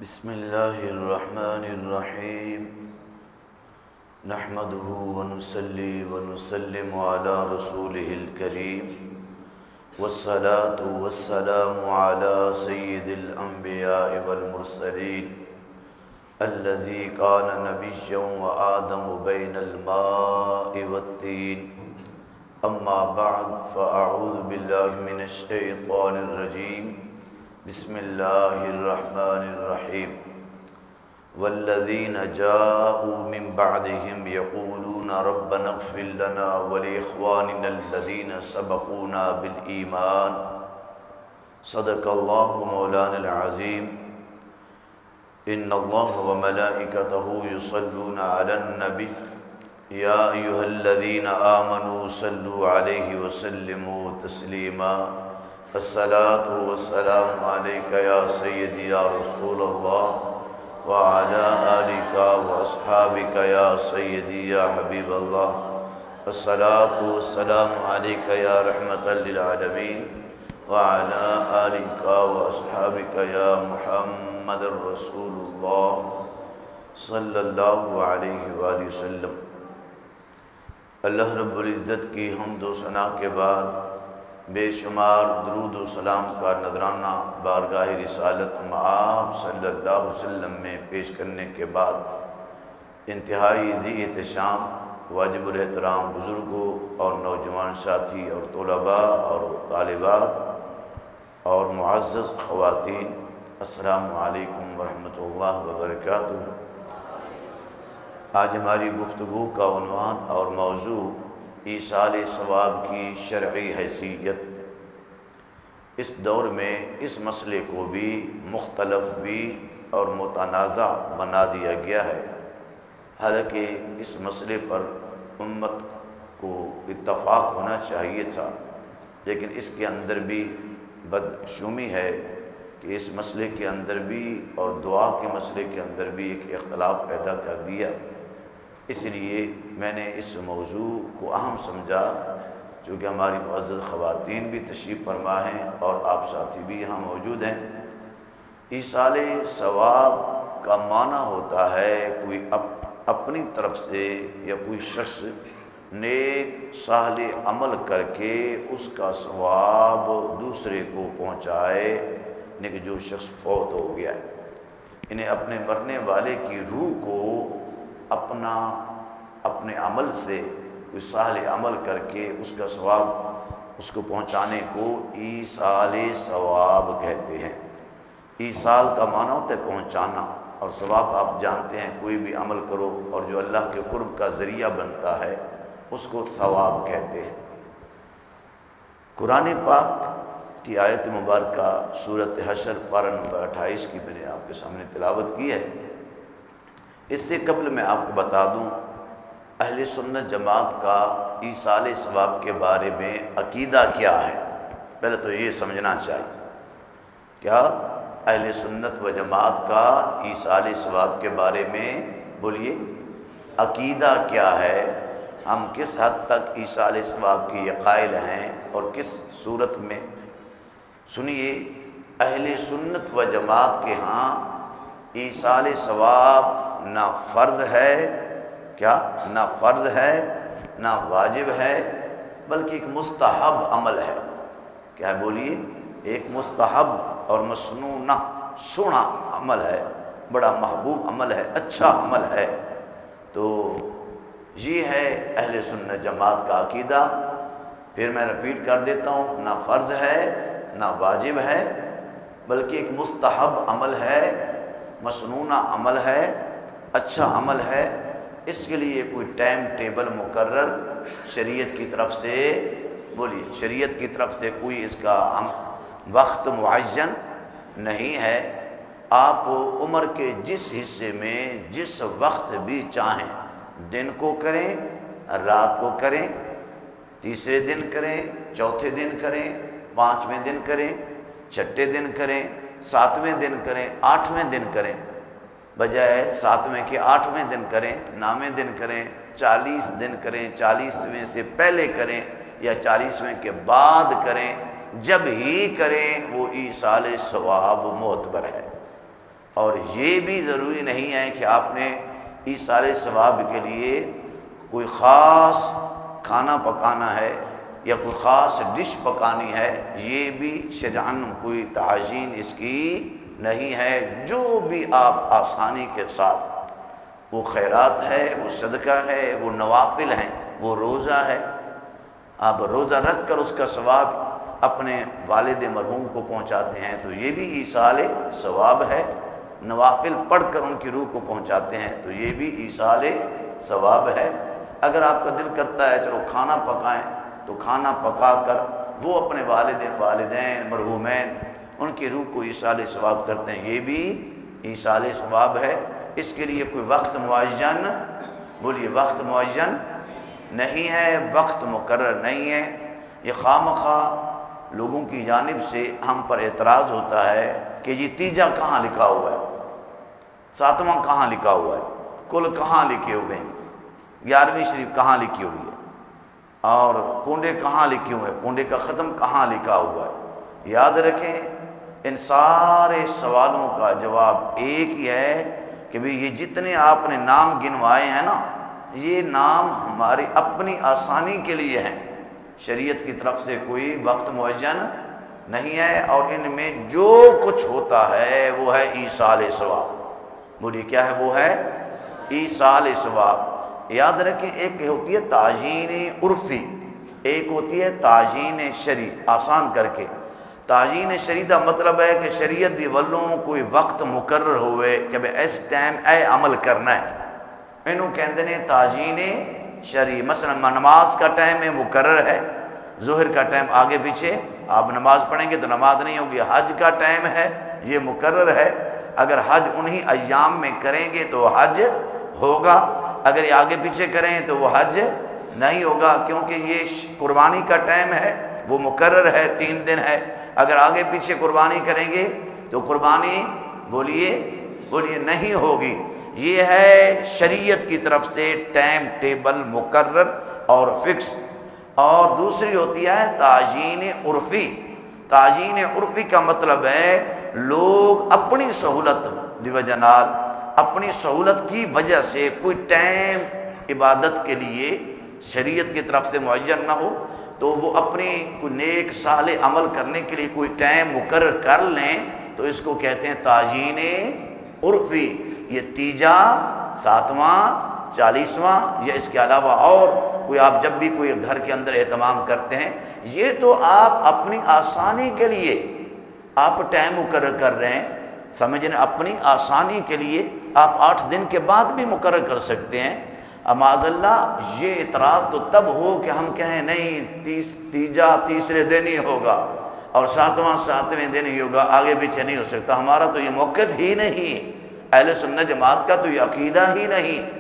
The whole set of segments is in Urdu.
بسم اللہ الرحمن الرحیم نحمده ونصلی ونسلم علی رسولہ الکریم والصلاة والسلام علی سید الانبیاء والمرسلین الذی کان نبیا وآدم بین الماء والطین اما بعد فاعوذ باللہ من الشیطان الرجیم بسم اللہ الرحمن الرحیم والذین جاءوا من بعدهم یقولون ربنا اغفر لنا ولإخواننا الذین سبقونا بالایمان صدق اللہ مولانا العظیم ان اللہ وملائکتہ یصلون علی النبی یا ایہا الذین آمنوا صلوا علیہ وسلموا تسلیما الصلاة والسلام علیکہ یا سیدی یا رسول اللہ وعلی آلکہ واصحابکہ یا سیدی یا حبیب اللہ الصلاة والسلام علیکہ یا رحمت للعالمین وعلی آلکہ واصحابکہ یا محمد الرسول اللہ صلی اللہ علیہ وآلہ وسلم۔ اللہ رب العزت کی حمد و ثنا کے بعد بے شمار درود و سلام کا نذرانہ بارگاہ رسالت مآب صلی اللہ علیہ وسلم میں پیش کرنے کے بعد انتہائی ذی احتشام واجب الاحترام بزرگوں اور نوجوان ساتھی اور طلباء اور طالبات اور معزز خواتین، السلام علیکم ورحمۃ اللہ وبرکاتہ۔ آج ہماری گفتگو کا عنوان اور موضوع ایصال ثواب کی شرعی حیثیت۔ اس دور میں اس مسئلے کو بھی مختلف بھی اور متنازع بنا دیا گیا ہے، حالانکہ اس مسئلے پر امت کو اتفاق ہونا چاہیے تھا، لیکن اس کے اندر بھی بدشومی ہے کہ اس مسئلے کے اندر بھی اور دعا کے مسئلے کے اندر بھی ایک اختلاف پیدا کر دیا۔ اس لیے میں نے اس موضوع کو اہم سمجھا، چونکہ ہماری معزز خواتین بھی تشریف فرما ہیں اور آپ ساتھی بھی یہاں موجود ہیں۔ ایصال ثواب کا معنی ہوتا ہے کوئی اپنی طرف سے یا کوئی شخص نیک صالح عمل کر کے اس کا ثواب دوسرے کو پہنچائے، یعنی کہ جو شخص فوت ہو گیا ہے، انہیں اپنے مرنے والے کی روح کو اپنے عمل سے کوئی صالح عمل کر کے اس کا ثواب اس کو پہنچانے کو ایصال ثواب کہتے ہیں۔ ایصال کا معنی ہوتا ہے پہنچانا، اور ثواب آپ جانتے ہیں کوئی بھی عمل کرو اور جو اللہ کے قرب کا ذریعہ بنتا ہے اس کو ثواب کہتے ہیں۔ قرآن پاک کی آیت مبارکہ سورۃ حشر پارہ نمبر 28 کی میں نے آپ کے سامنے تلاوت کی ہے۔ اس سے قبل میں آپ کو بتا دوں اہل سنت جماعت کا ایصال ثواب کے بارے میں عقیدہ کیا ہے۔ پہلے تو یہ سمجھنا چاہیے، کیا اہل سنت و جماعت کا ایصال ثواب کے بارے میں بولیے عقیدہ کیا ہے، ہم کس حد تک ایصال ثواب کی قائل ہیں اور کس صورت میں۔ سنیے، اہل سنت و جماعت کے ہاں ایصال ثواب نہ فرض ہے، کیا نہ فرض ہے نہ واجب ہے، بلکہ ایک مستحب عمل ہے۔ کیا ہے بولیے؟ ایک مستحب اور مسنونہ سنا عمل ہے، بڑا محبوب عمل ہے، اچھا عمل ہے۔ تو یہ ہے اہل سنت جماعت کا عقیدہ۔ پھر میں رپیٹ کر دیتا ہوں، نہ فرض ہے نہ واجب ہے، بلکہ ایک مستحب عمل ہے، مسنونہ عمل ہے، اچھا عمل ہے۔ اس کے لیے کوئی ٹائم ٹیبل مقرر شریعت کی طرف سے، بولیے شریعت کی طرف سے کوئی اس کا وقت معین نہیں ہے۔ آپ عمر کے جس حصے میں جس وقت بھی چاہیں، دن کو کریں، رات کو کریں، تیسرے دن کریں، چوتھے دن کریں، پانچویں دن کریں، چھٹے دن کریں، ساتویں دن کریں، آٹھویں دن کریں، بجائے ساتویں کے آٹھویں دن کریں، نویں دن کریں، 40 دن کریں، 40ویں سے پہلے کریں یا 40ویں کے بعد کریں، جب ہی کریں وہ ایصال ثواب معتبر ہے۔ اور یہ بھی ضروری نہیں ہے کہ آپ نے ایصال ثواب کے لیے کوئی خاص کھانا پکانا ہے یا کوئی خاص ڈش پکانی ہے، یہ بھی شرعاً کوئی تعجین اس کی نہیں ہے۔ جو بھی آپ آسانی کے ساتھ، وہ خیرات ہے، وہ صدقہ ہے، وہ نوافل ہیں، وہ روزہ ہے، آپ روزہ رکھ کر اس کا ثواب اپنے والد مرحوم کو پہنچاتے ہیں تو یہ بھی ایصال ثواب ہے، نوافل پڑھ کر ان کی روح کو پہنچاتے ہیں تو یہ بھی ایصال ثواب ہے۔ اگر آپ کا دل کرتا ہے چلو کھانا پکائیں تو کھانا پکا کر وہ اپنے والدین مرحومین ان کی روح کو ایصال ثواب کرتے ہیں، یہ بھی ایصال ثواب ہے۔ اس کے لیے کوئی وقت معین، بولیے وقت معین نہیں ہے، وقت مقرر نہیں ہے۔ یہ خواہ لوگوں کی جانب سے ہم پر اعتراض ہوتا ہے کہ یہ تیجا کہاں لکھا ہوا ہے، ساتواں کہاں لکھا ہوا ہے، کل کہاں لکھے ہوئے ہیں، 11ویں شریف کہاں لکھی ہوئی ہے، اور کنڈے کہاں لکھے ہوئے ہیں، کنڈے کا ختم کہاں لکھا ہوا ہے۔ یاد رکھیں ان سارے سوالوں کا جواب ایک ہی ہے کہ بھی یہ جتنے آپ نے نام گنوائے ہیں نا، یہ نام ہماری اپنی آسانی کے لیے ہیں، شریعت کی طرف سے کوئی وقت معین نہیں ہے، اور ان میں جو کچھ ہوتا ہے وہ ہے ایصال ثواب۔ بولیے کیا ہے؟ وہ ہے ایصال ثواب۔ یاد رکھیں ایک ہوتی ہے تعجین عرفی، ایک ہوتی ہے تعجین شرعی۔ آسان کر کے تعجین شرعی کا مطلب ہے کہ شریعت دی ولوں کوئی وقت مقرر ہوئے کہ بھئی اس ٹائم اے عمل کرنا ہے، انہوں کہتے ہیں تعجین شرعی۔ مثلا نماز کا ٹائم مقرر ہے، ظہر کا ٹائم آگے پیچھے آپ نماز پڑھیں گے تو نماز نہیں ہوگی۔ حج کا ٹائم ہے، یہ مقرر ہے، اگر حج انہی ایام میں کریں گے تو حج ہوگا، اگر یہ آگے پیچھے کریں تو وہ حج نہیں ہوگا، کیونکہ یہ قربانی کا ٹائم ہے، وہ مقرر ہے، 3 دن ہے، اگر آگے پیچھے قربانی کریں گے تو قربانی بولیے نہیں ہوگی۔ یہ ہے شریعت کی طرف سے ٹائم ٹیبل مقرر اور فکس۔ اور دوسری ہوتی ہے تعجین عرفی۔ تعجین عرفی کا مطلب ہے لوگ اپنی سہولت دی وجہ نال، اپنی سہولت کی وجہ سے کوئی ٹائم عبادت کے لیے شریعت کی طرف سے معین نہ ہو تو وہ اپنی کوئی نیک صالح عمل کرنے کے لیے کوئی ٹائم مقرر کر لیں تو اس کو کہتے ہیں تعجین عرفی۔ یہ تیجا، ساتواں، 40واں یا اس کے علاوہ اور کوئی آپ جب بھی کوئی گھر کے اندر اہتمام کرتے ہیں، یہ تو آپ اپنی آسانی کے لیے آپ ٹائم مقرر کر رہے ہیں، سمجھیں، اپنی آسانی کے لیے آپ 8 دن کے بعد بھی مقرر کر سکتے ہیں۔ معاذ اللہ یہ اعتراض تو تب ہو کہ ہم کہیں نہیں تیجا تیسرے دن ہی ہوگا اور ساتواں 7ویں دن ہی ہوگا، آگے پیچھے نہیں ہو سکتا۔ ہمارا تو یہ موقف ہی نہیں، اہل سنت جماعت کا تو یہ عقیدہ ہی نہیں۔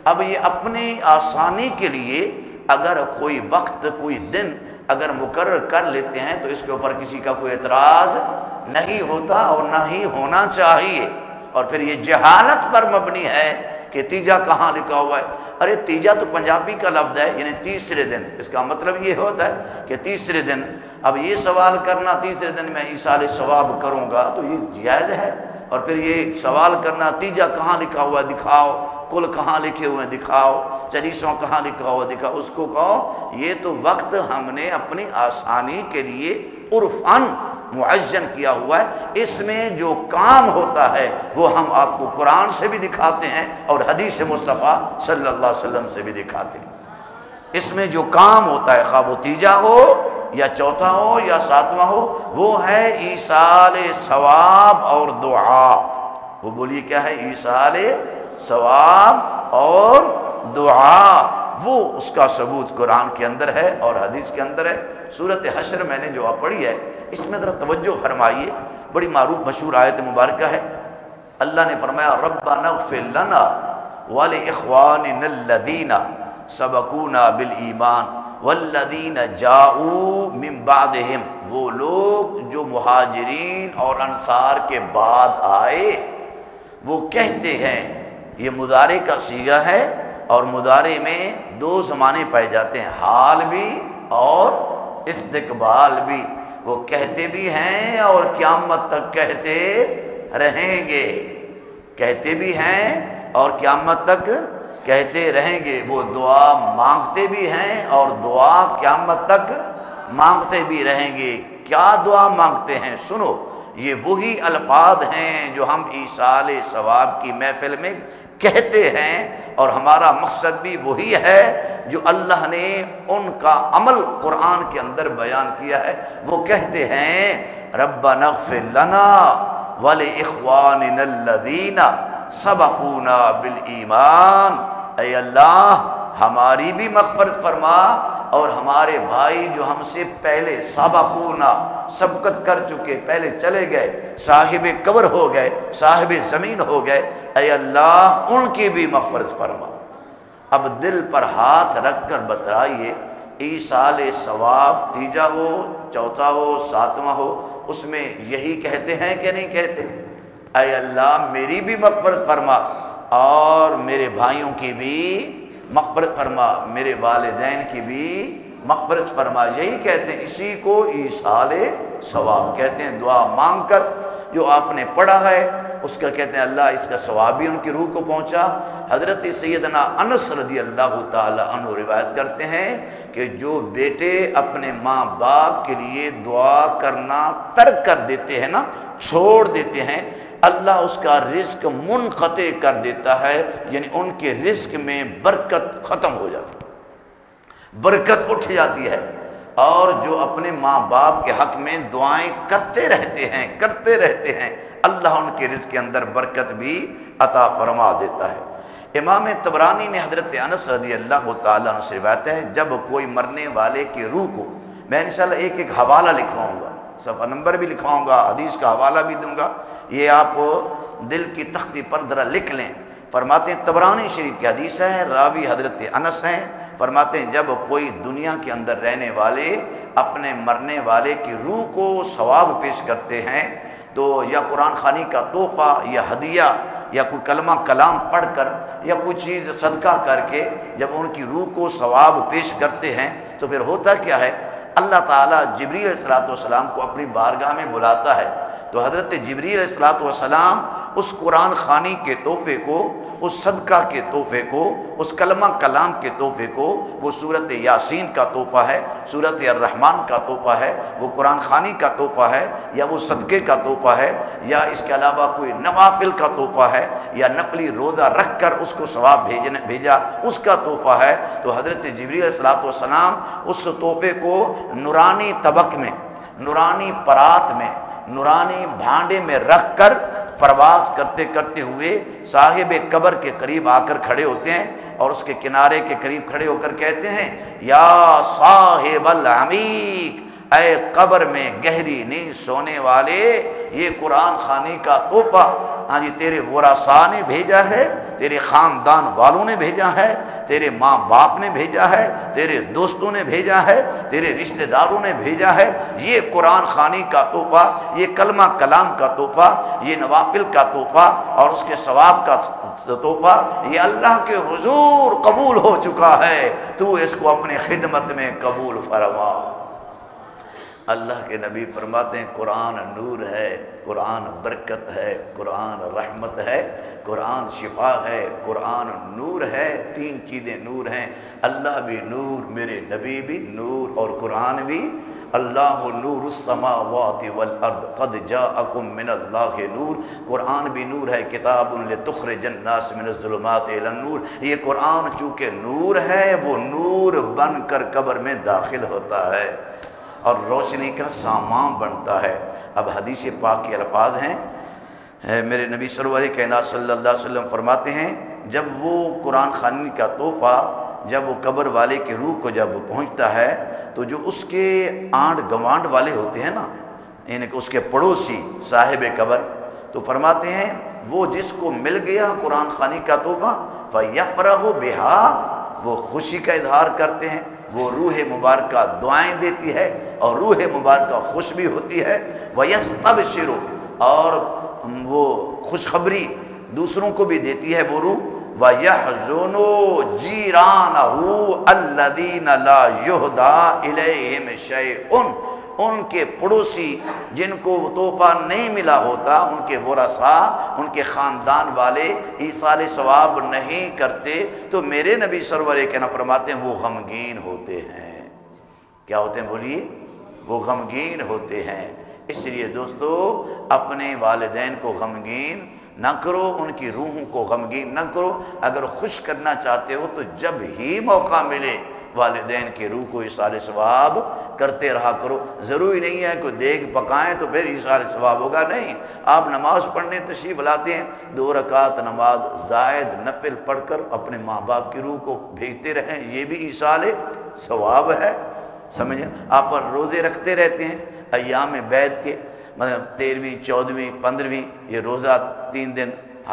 اب یہ اپنی آسانی کے لیے اگر کوئی وقت کوئی دن اگر مقرر کر لیتے ہیں تو اس کے اوپر کسی کا کوئی اعتراض نہیں ہوتا اور نہ ہی ہونا چاہیے۔ اور پھر یہ جہالت پر مبنی ہے کہ تیجا کہاں لکھا ہوا ہے۔ ارے تیجا تو پنجابی کا لفظ ہے، یعنی تیسرے دن، اس کا مطلب یہ ہوتا ہے کہ تیسرے دن۔ اب یہ سوال کرنا تیسرے دن میں ایصال ثواب کروں گا تو یہ جائز ہے، اور پھر یہ سوال کرنا تیجا کہاں لکھا ہوا ہے دکھاؤ، کل کہاں لکھے ہوئے ہیں دکھاؤ، 40واں کہاں لکھا ہوا دکھاؤ، اس کو کہو یہ تو وقت ہم نے اپنی آسانی کے لیے عرفاً معین کیا ہوا ہے، اس میں جو کام ہوتا ہے وہ ہم آپ کو قرآن سے بھی دکھاتے ہیں اور حدیث مصطفیٰ صلی اللہ علیہ وسلم سے بھی دکھاتے ہیں۔ اس میں جو کام ہوتا ہے، خواہ وہ تیجا ہو یا چوتھا ہو یا 7واں ہو، وہ ہے ایصال ثواب اور دعا۔ وہ بولیے کیا ہے؟ ایصال ثواب اور دعا۔ وہ اس کا ثبوت قرآن کے اندر ہے اور حدیث کے اندر ہے۔ سورۃ حشر میں نے جو پڑھی ہے اس میں ذرا توجہ فرمائیے، بڑی معروف مشہور آیت مبارکہ ہے۔ اللہ نے فرمایا ربنا اغفر لنا ولاخواننا الذین سبقونا بالایمان والذین جاؤوا من بعدہم، وہ لوگ جو مہاجرین اور انصار کے بعد آئے، وہ کہتے ہیں، یہ مضارع کا صیغہ ہے اور مضارع میں 2 زمانے پائے جاتے ہیں، حال بھی اور استقبال بھی۔ وہ کہتے بھی ہیں اور قیامت تک کہتے رہیں گے۔ کہتے بھی ہیں اور قیامت تک کہتے رہیں گے، وہ دعا مانگتے بھی ہیں اور دعا قیامت تک مانگتے بھی رہیں گے۔ کیا دعا مانگتے ہیں؟ سنو، یہ وہی الفاظ ہیں جو ہم ایصال ثواب کی محفل میں کہتے ہیں، اور ہمارا مقصد بھی وہی ہے جو اللہ نے ان کا عمل قرآن کے اندر بیان کیا ہے۔ وہ کہتے ہیں ربنا اغفر لنا ولإخواننا الذین سبقونا بالایمان، اے اللہ ہماری بھی مغفرت فرما اور ہمارے بھائی جو ہم سے پہلے سبقونا سبقت کر چکے، پہلے چلے گئے، صاحب قبر ہو گئے، صاحب زمین ہو گئے، اے اللہ ان کی بھی مغفرت فرما۔ اب دل پر ہاتھ رکھ کر بتلائیے، ایصال ثواب تیجا ہو، چوتھا ہو، ساتواں ہو، اس میں یہی کہتے ہیں کہ نہیں کہتے؟ اے اللہ میری بھی مغفرت فرما اور میرے بھائیوں کی بھی مغفرت فرما، میرے والدین کی بھی مغفرت فرما، یہی کہتے ہیں۔ اسی کو ایصال ثواب کہتے ہیں۔ دعا مانگ کر جو آپ نے پڑھا ہے اس کا کہتے ہیں اللہ اس کا ثواب بھی ان کی روح کو پہنچا۔ حضرت سیدنا انس رضی اللہ تعالی عنہ روایت کرتے ہیں کہ جو بیٹے اپنے ماں باپ کے لیے دعا کرنا ترک کر دیتے ہیں نا، چھوڑ دیتے ہیں، اللہ اس کا رزق منقطع کر دیتا ہے، یعنی ان کے رزق میں برکت ختم ہو جاتی ہے، برکت اٹھ جاتی ہے۔ اور جو اپنے ماں باپ کے حق میں دعائیں کرتے رہتے ہیں اللہ ان کے رزق کے اندر برکت بھی عطا فرما دیتا ہے۔ امام طبرانی نے حضرت انس رضی اللہ تعالیٰ عنہ سے روایت ہے، جب کوئی مرنے والے کی روح کو، میں انشاءاللہ ایک حوالہ لکھواؤں گا، صفحہ نمبر بھی لکھواؤں گا، حدیث کا حوالہ بھی دوں گا، یہ آپ دل کی تختی پر ذرا لکھ لیں۔ فرماتے ہیں طبرانی شریف کی حدیث ہے، راوی حضرت انس ہیں، فرماتے ہیں جب کوئی دنیا کے اندر رہنے والے اپنے مرنے والے کی روح کو ثواب پیش کرتے ہیں تو یا قرآن خوانی کا تحفہ یا ہدیہ یا کوئی کلمہ کلام پڑھ کر یا کوئی چیز صدقہ کر کے جب ان کی روح کو ثواب پیش کرتے ہیں تو پھر ہوتا کیا ہے، اللہ تعالیٰ جبریل علیہ السلام کو اپنی بارگاہ میں بلاتا ہے، تو حضرت جبریل علیہ السلام اس قرآن خوانی کے تحفے کو، اس صدقہ کے تحفے کو، اس کلمہ کلام کے تحفے کو، وہ سورۃ یاسین کا تحفہ ہے، سورۃ الرحمن کا تحفہ ہے، وہ قرآن خوانی کا تحفہ ہے، یا وہ صدقے کا تحفہ ہے، یا اس کے علاوہ کوئی نوافل کا تحفہ ہے، یا نفلی روزہ رکھ کر اس کو ثواب بھیجا اس کا تحفہ ہے، تو حضرت جبریل علیہ السلام اس تحفے کو نورانی طبق میں، نورانی پرات میں، نورانی بھانڈے میں رکھ کر پرواز کرتے کرتے ہوئے صاحب قبر کے قریب آ کر کھڑے ہوتے ہیں اور اس کے کنارے کے قریب کھڑے ہو کر کہتے ہیں یا صاحب العمیق، اے قبر میں گہری نیند سونے والے، یہ قرآن خوانی کا تحفہ ہاں جی تیرے ورثاء نے بھیجا ہے، تیرے خاندان والوں نے بھیجا ہے، تیرے ماں باپ نے بھیجا ہے، تیرے دوستوں نے بھیجا ہے، تیرے رشتہ داروں نے بھیجا ہے، یہ قرآن خوانی کا تحفہ، یہ کلمہ کلام کا تحفہ، یہ نوافل کا تحفہ اور اس کے ثواب کا تحفہ یہ اللہ کے حضور قبول ہو چکا ہے، تو اس کو اپنی خدمت میں قبول فرما۔ اللہ کے نبی فرماتے ہیں قرآن نور ہے، قرآن برکت ہے، قرآن رحمت ہے، قرآن شفا ہے، قرآن نور ہے، تین چیزیں نور ہیں، اللہ بھی نور، میرے نبی بھی نور اور قرآن بھی۔ اللہ نور السماوات والارض قد جاءکم من اللہ نور، قرآن بھی نور ہے، کتاب لتخرج الناس من الظلمات الی النور، یہ قرآن چونکہ نور ہے وہ نور بن کر قبر میں داخل ہوتا ہے اور روشنی کا سامان بنتا ہے۔ اب حدیث پاک کے الفاظ ہیں، میرے نبی سرور کائنات صلی اللہ علیہ وسلم فرماتے ہیں جب وہ قرآن خوانی کا تحفہ جب وہ قبر والے کی روح کو جب پہنچتا ہے تو جو اس کے آنڈ گوانڈ والے ہوتے ہیں نا، یعنی کہ اس کے پڑوسی صاحب قبر، تو فرماتے ہیں وہ جس کو مل گیا قرآن خوانی کا تحفہ فَيَفْرَحُ بِهَا، وہ خوشی کا اظہار کرتے ہیں، وہ روح مبارکہ دعائیں دیتی ہے اور روح مبارکہ خوش بھی ہوتی ہے، وَيَسْتَبْشِرُ، اور وہ خوشخبری دوسروں کو بھی دیتی ہے وہ روح، وَيَحْزُنُ جِيرَانَهُ الَّذِينَ لَا يُهْدَى إِلَيْهِمْ شَيْءٌ، ان کے پڑوسی جن کو تحفہ نہیں ملا ہوتا، ان کے ورثاء، ان کے خاندان والے ایصال ثواب نہیں کرتے تو میرے نبی سرور کہنا فرماتے ہیں وہ غمگین ہوتے ہیں۔ کیا ہوتے ہیں بولیے؟ وہ غمگین ہوتے ہیں۔ اس لیے دوستو اپنے والدین کو غمگین نہ کرو، ان کی روحوں کو غمگین نہ کرو۔ اگر خوش کرنا چاہتے ہو تو جب ہی موقع ملے والدین کی روح کو ایصال ثواب کرتے رہا کرو۔ ضروری نہیں ہے کہ دیگ پکائیں تو پھر ایصال ثواب ہوگا، نہیں۔ آپ نماز پڑھنے تشریف لاتے ہیں، 2 رکعت نماز زائد نفل پڑھ کر اپنے ماں باپ کی روح کو بھیجتے رہیں، یہ بھی ایصال ثواب ہے، سمجھیں۔ آپ روزے رکھتے رہتے ہیں ایام بیعت کے، مطلب 13ویں 14ویں 15ویں یہ روزہ 3 دن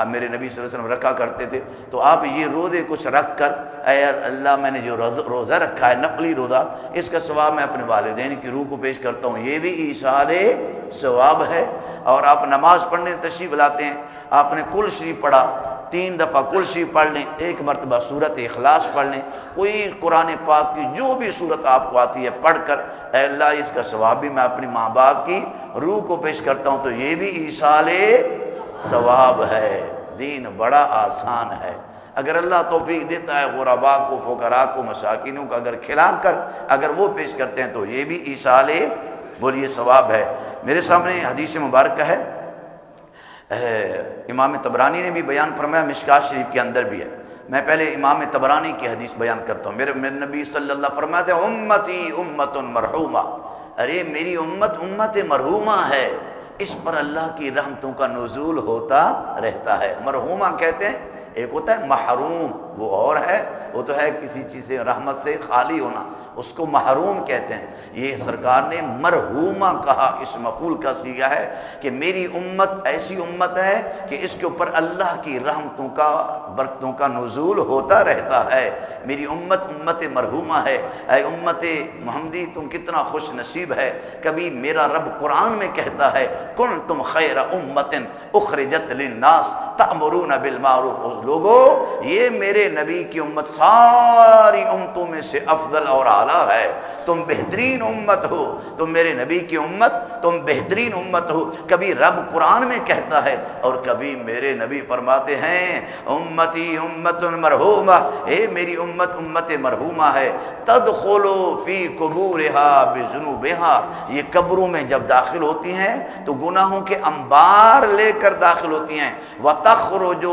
میرے نبی صلی اللہ علیہ وسلم رکھا کرتے تھے، تو آپ یہ روزے کچھ رکھ کر اے اللہ میں نے جو روزہ رکھا ہے نفلی روزہ، اس کا ثواب میں اپنے والدین کی روح کو پیش کرتا ہوں، یہ بھی ایصال ثواب ہے۔ اور آپ نماز پڑھنے تشریف لاتے ہیں، آپ نے کل شریف پڑھا، 3 دفعہ کل شریف پڑھ لیں، 1 مرتبہ سورت اخلاص پڑھ لیں، کوئی قرآن پاک کی جو بھی سورت آپ کو آتی ہے پڑھ کر اے اللہ اس کا ثواب بھی میں اپنی ماں باپ کی روح کو پیش کرتا ہوں، تو یہ بھی ایصال ثواب ہے۔ دین بڑا آسان ہے۔ اگر اللہ توفیق دیتا ہے غرباء کو، فقراء کو، مساکینوں کو اگر کھلا کر اگر وہ پیش کرتے ہیں تو یہ بھی ایصال بولیے ثواب ہے۔ میرے سامنے حدیث مبارکہ ہے، امام طبرانی نے بھی بیان فرمایا، مشکوٰۃ شریف کے اندر بھی ہے۔ میں پہلے امام طبرانی کی حدیث بیان کرتا ہوں۔ میرے نبی صلی اللہ علیہ وسلم فرماتے ہیں امتی امت مرحومہ، ارے میری امت امت مرحومہ ہے، اس پر اللہ کی رحمتوں کا نزول ہوتا رہتا ہے۔ مرحومہ کہتے ہیں، ایک ہوتا ہے محروم، وہ اور ہے، وہ تو ہے کسی چیز سے رحمت سے خالی ہونا، اس کو محروم کہتے ہیں۔ یہ سرکار نے مرحومہ کہا، اس مفعول کا صیغہ ہے کہ میری امت ایسی امت ہے کہ اس کے اوپر اللہ کی رحمتوں کا برکتوں کا نزول ہوتا رہتا ہے۔ میری امت امت مرحومہ ہے۔ اے امت محمدی تم کتنا خوش نصیب ہے، کبھی میرا رب قرآن میں کہتا ہے کنتم خیر امت اخرجت للناس تأمرون بالمعروف، اس لوگو یہ میرے نبی کی امت ساری امتوں میں سے افضل اور اعلیٰ ہے، تم بہترین امت ہو، تم میرے نبی کی امت، تم بہترین امت ہو۔ کبھی رب قرآن میں کہتا ہے اور کبھی میرے نبی فرماتے ہیں امتی امت مرحومہ، اے میری امت امت مرحومہ ہے، تدخلوا فی قبورها بذنوبها، یہ قبروں میں جب داخل ہوتی ہیں تو گناہوں کے انبار لے کر داخل ہوتی ہیں، وَتَخْرُجُ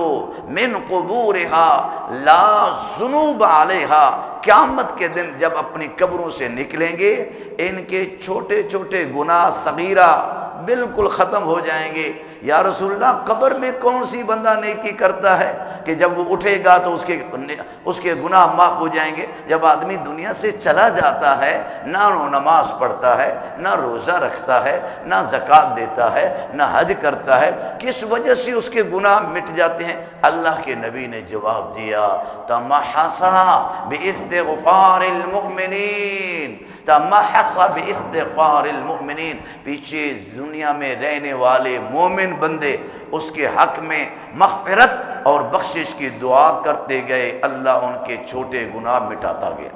مِنْ قُبُورِهَا لَا ذُنُوبَ عَلَيْهَا، قیامت کے دن جب اپنی قبروں سے نکلیں گے ان کے چھوٹے چھوٹے گناہ صغیرہ بالکل ختم ہو جائیں گے۔ یا رسول اللہ قبر میں کون سی بندہ نیکی کرتا ہے کہ جب وہ اٹھے گا تو اس کے گناہ معاف ہو جائیں گے؟ جب آدمی دنیا سے چلا جاتا ہے نہ وہ نماز پڑھتا ہے، نہ روزہ رکھتا ہے، نہ زکوٰۃ دیتا ہے، نہ حج کرتا ہے، کس وجہ سے اس کے گناہ مٹ جاتے ہیں؟ اللہ کے نبی نے جواب دیا تمحصا باستغفار المؤمنین، تمحصا باستغفار المؤمنین، پیچھے دنیا میں رہنے والے مومن بندے اس کے حق میں مغفرت اور بخشش کی دعا کرتے گئے، اللہ ان کے چھوٹے گناہ مٹاتا گیا۔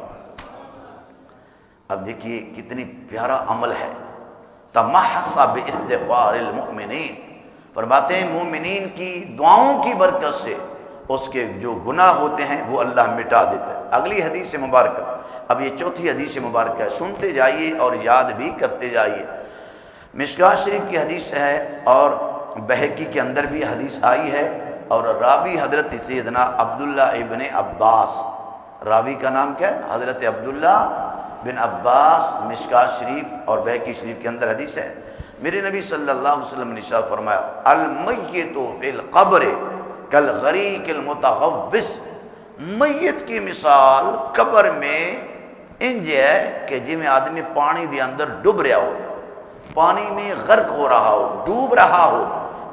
اب دیکھیے کتنی پیارا عمل ہے، تمحصا باستغفار المؤمنین، فرماتے ہیں مومنین کی دعاؤں کی برکت سے اس کے جو گناہ ہوتے ہیں وہ اللہ مٹا دیتا ہے۔ اگلی حدیث مبارکہ، اب یہ چوتھی حدیث مبارکہ ہے، سنتے جائیے اور یاد بھی کرتے جائیے۔ مشکوٰۃ شریف کی حدیث ہے اور بہقی کے اندر بھی حدیث آئی ہے، اور راوی حضرت سیدنا عبداللہ ابن عباس، راوی کا نام کیا ہے؟ حضرت عبداللہ بن عباس، مشکوٰۃ شریف اور بہقی شریف کے اندر حدیث ہے۔ میرے نبی صلی اللہ علیہ وسلم نے ارشاد فرمایا المیت فی القبر کالغریق المتغوص، میت کی مثال قبر میں انج ہے کہ جی میں آدمی پانی دے اندر ڈوب رہا ہو، پانی میں غرق ہو رہا ہو، ڈوب رہا ہو،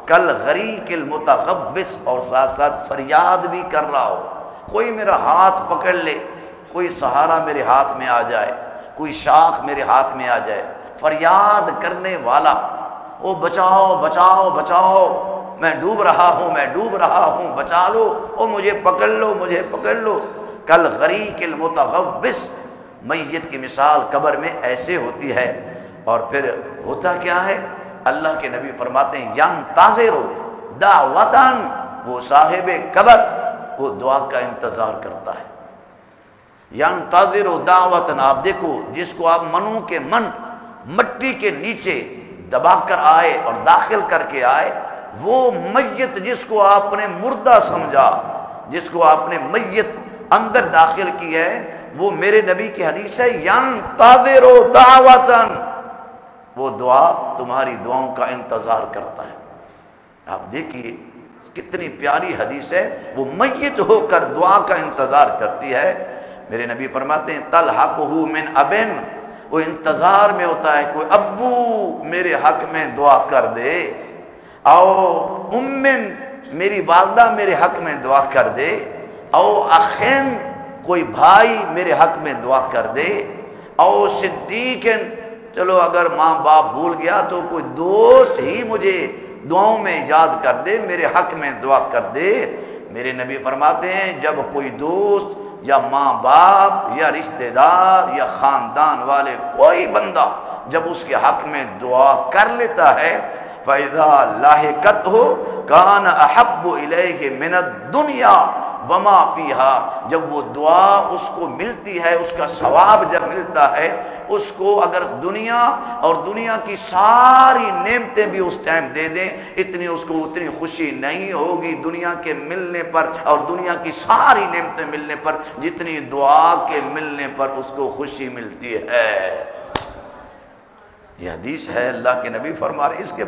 کالغریق المتغوص، اور ساتھ ساتھ فریاد بھی کر رہا ہو، کوئی میرا ہاتھ پکڑ لے، کوئی سہارا میرے ہاتھ میں آ جائے، کوئی شاخ میرے ہاتھ میں آ جائے، فریاد کرنے والا، او بچاؤ بچاؤ بچاؤ، میں ڈوب رہا ہوں، میں ڈوب رہا ہوں، بچا لو، او مجھے پکڑ لو، مجھے پکڑ لو۔ کالغریق المتغوص، میت کی مثال قبر میں ایسے ہوتی ہے۔ اور پھر ہوتا کیا ہے؟ اللہ کے نبی فرماتے ہیں ینتظر دعوتاً، وہ صاحب قبر وہ دعا کا انتظار کرتا ہے۔ ینتظر دعوتاً، آپ دیکھو جس کو آپ منوں کے من مٹی کے نیچے دبا کر آئے اور داخل کر کے آئے، وہ میت جس کو آپ نے مردہ سمجھا، جس کو آپ نے میت اندر داخل کی ہے، وہ میرے نبی کی حدیث ہے ینتظر دعوتاً، وہ دعا تمہاری دعاؤں کا انتظار کرتا ہے۔ آپ دیکھیے کتنی پیاری حدیث ہے، وہ میت ہو کر دعا کا انتظار کرتی ہے۔ میرے نبی فرماتے ہیں تلحقہ من ابن، وہ انتظار میں ہوتا ہے کوئی ابو میرے حق میں دعا کر دے، او امن میری والدہ میرے حق میں دعا کر دے، او اخین کوئی بھائی میرے حق میں دعا کر دے، او صدیق، چلو اگر ماں باپ بھول گیا تو کوئی دوست ہی مجھے دعاؤں میں یاد کر دے، میرے حق میں دعا کر دے۔ میرے نبی فرماتے ہیں جب کوئی دوست یا ماں باپ یا رشتہ دار یا خاندان والے کوئی بندہ جب اس کے حق میں دعا کر لیتا ہے، فَإِذَا لَحِقَتْهُ كَانَ أَحَبُّ إِلَيْهِ مِنَ الدُّنْيَا وَمَا فِيهَا، جب وہ دعا اس کو ملتی ہے، اس کا ثواب جب ملتا ہے، اس کو اگر دنیا اور دنیا کی ساری نعمتیں بھی اس ٹائم دے دیں، اتنی اس کو اتنی خوشی نہیں ہوگی دنیا کے ملنے پر اور دنیا کی ساری نعمتیں ملنے پر جتنی دعا کے ملنے پر اس کو خوشی ملتی ہے۔ یہ حدیث ہے، اللہ کے نبی فرما رہے، اس کے